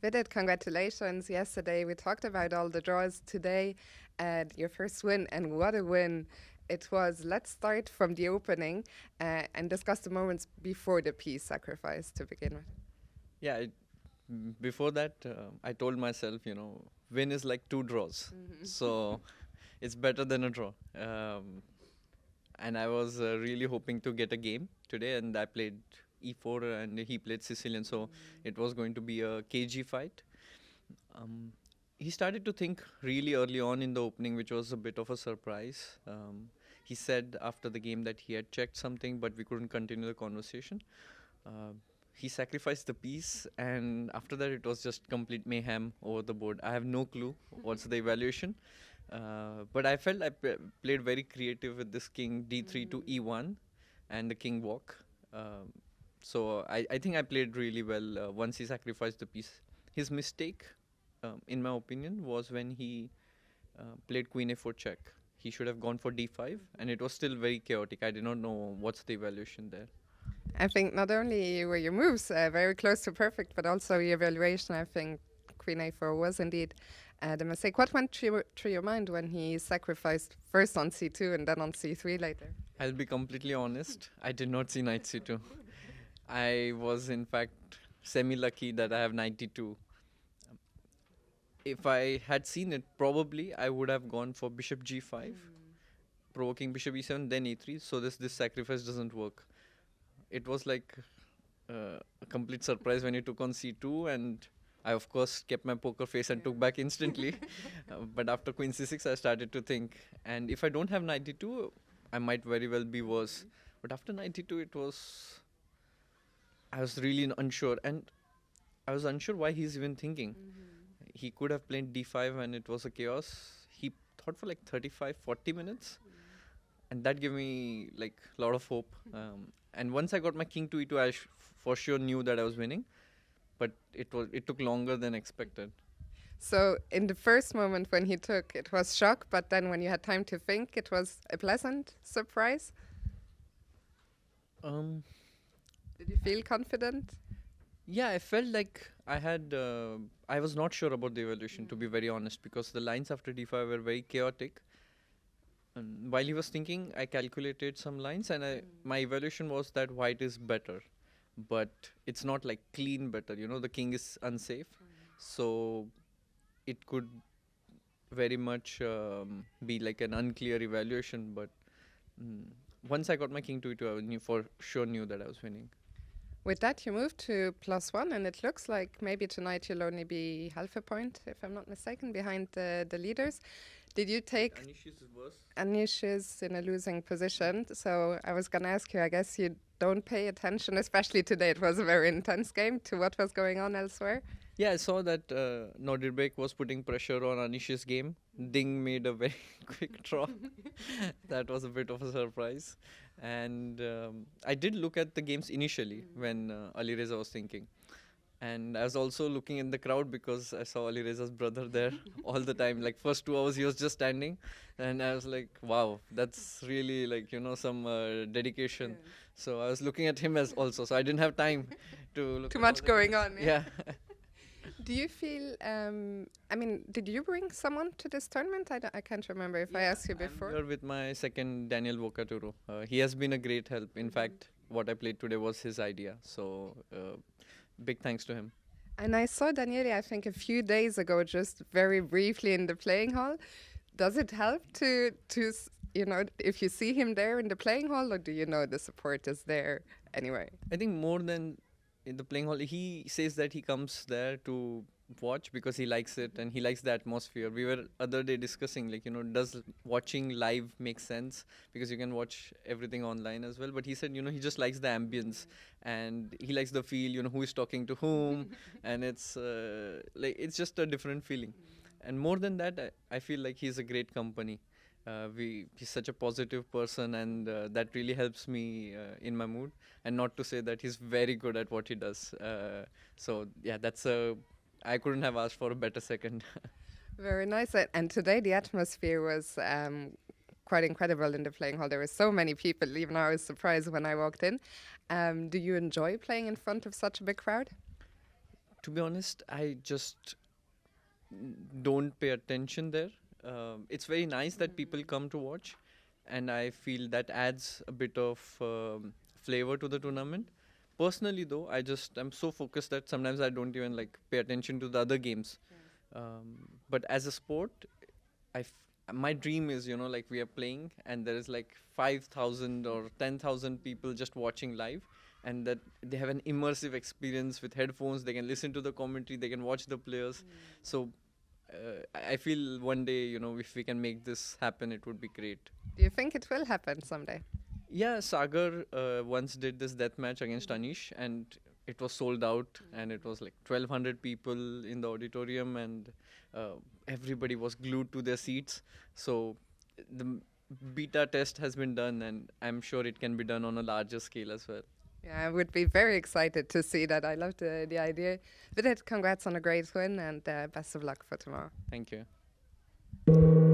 Vidit, congratulations. Yesterday we talked about all the draws. Today, your first win, and what a win it was. Let's start from the opening and discuss the moments before the peace sacrifice to begin with. Yeah, before that, I told myself, win is like two draws. So it's better than a draw. And I was really hoping to get a game today, and I played E4 and he played Sicilian, so it was going to be a KG fight. He started to think really early on in the opening, which was a bit of a surprise. He said after the game that he had checked something, but we couldn't continue the conversation. He sacrificed the piece, and after that it was just complete mayhem over the board. I have no clue what's the evaluation, but I felt I played very creative with this king d3 to e1 and the king walk. So I think I played really well once he sacrificed the piece. His mistake, in my opinion, was when he played queen a4 check. He should have gone for d5, and it was still very chaotic. I did not know what's the evaluation there. I think not only were your moves very close to perfect, but also your evaluation. I think Queen A4 was indeed the mistake. What went through your mind when he sacrificed first on C2 and then on C3 later? I'll be completely honest. I did not see knight C2. I was in fact semi-lucky that I have knight D2. If I had seen it, probably I would have gone for bishop G5, provoking bishop E7, then E3. So this sacrifice doesn't work. It was like a complete surprise when he took on C2, and I of course kept my poker face and took back instantly. But after queen C6 I started to think, and if I don't have knight D2 I might very well be worse. But after knight D2 I was really unsure, and I was unsure why he's even thinking. He could have played D5 and it was a chaos. He thought for like 35-40 minutes, and that gave me like a lot of hope. And once I got my king to E2, I for sure knew that I was winning, but it took longer than expected. So in the first moment when he took, it was shock, but then when you had time to think, it was a pleasant surprise? Did you feel confident? Yeah, I felt like I was not sure about the evaluation, to be very honest, because the lines after D5 were very chaotic. And while he was thinking, I calculated some lines, and my evaluation was that white is better, but it's not like clean better. The king is unsafe, so it could very much be like an unclear evaluation. But once I got my king to E2, I for sure knew that I was winning. With that, you moved to +1, and it looks like maybe tonight you'll only be half a point, if I'm not mistaken, behind the leaders. Did you take Anish is in a losing position? So I was going to ask you, I guess you don't pay attention, especially today. It was a very intense game, to what was going on elsewhere. Yeah, I saw that Nordirbek was putting pressure on Anish's game. Ding made a very quick draw. That was a bit of a surprise. And I did look at the games initially when Alireza was thinking. And I was also looking in the crowd because I saw Alireza's brother there all the time. Like first 2 hours he was just standing, and I was like, wow, that's really like, some dedication. Yeah. So I was looking at him as also. So I didn't have time to look. Too much going on. Yeah. Do you feel, did you bring someone to this tournament? I can't remember if I asked you before. I'm here with my second Daniel Vocaturo. He has been a great help. In fact, what I played today was his idea. So big thanks to him. And I saw Daniele, I think, a few days ago, just very briefly in the playing hall. Does it help to if you see him there in the playing hall, or do you know the support is there anyway? I think more than in the playing hall, he says that he comes there to watch because he likes it and he likes the atmosphere. We were other day discussing, like, does watching live make sense? Because you can watch everything online as well. But he said, he just likes the ambience and he likes the feel, who is talking to whom. And it's it's just a different feeling. And more than that, I feel like he's a great company. He's such a positive person, and that really helps me in my mood. And not to say that he's very good at what he does. So yeah, I couldn't have asked for a better second. Very nice. And today the atmosphere was quite incredible in the playing hall. There were so many people. Even I was surprised when I walked in. Do you enjoy playing in front of such a big crowd? To be honest, I just don't pay attention there. It's very nice that people come to watch, and I feel that adds a bit of flavor to the tournament. Personally, though, I'm so focused that sometimes I don't even like pay attention to the other games. But as a sport, my dream is, like we are playing and there is like 5,000 or 10,000 people just watching live, and that they have an immersive experience with headphones. They can listen to the commentary, they can watch the players. So I feel one day, if we can make this happen, it would be great. Do you think it will happen someday? Yeah, Sagar once did this death match against Anish, and it was sold out, and it was like 1,200 people in the auditorium, and everybody was glued to their seats. So the beta test has been done, and I'm sure it can be done on a larger scale as well. Yeah, I would be very excited to see that. I love the idea. Vidit, congrats on a great win, and best of luck for tomorrow. Thank you.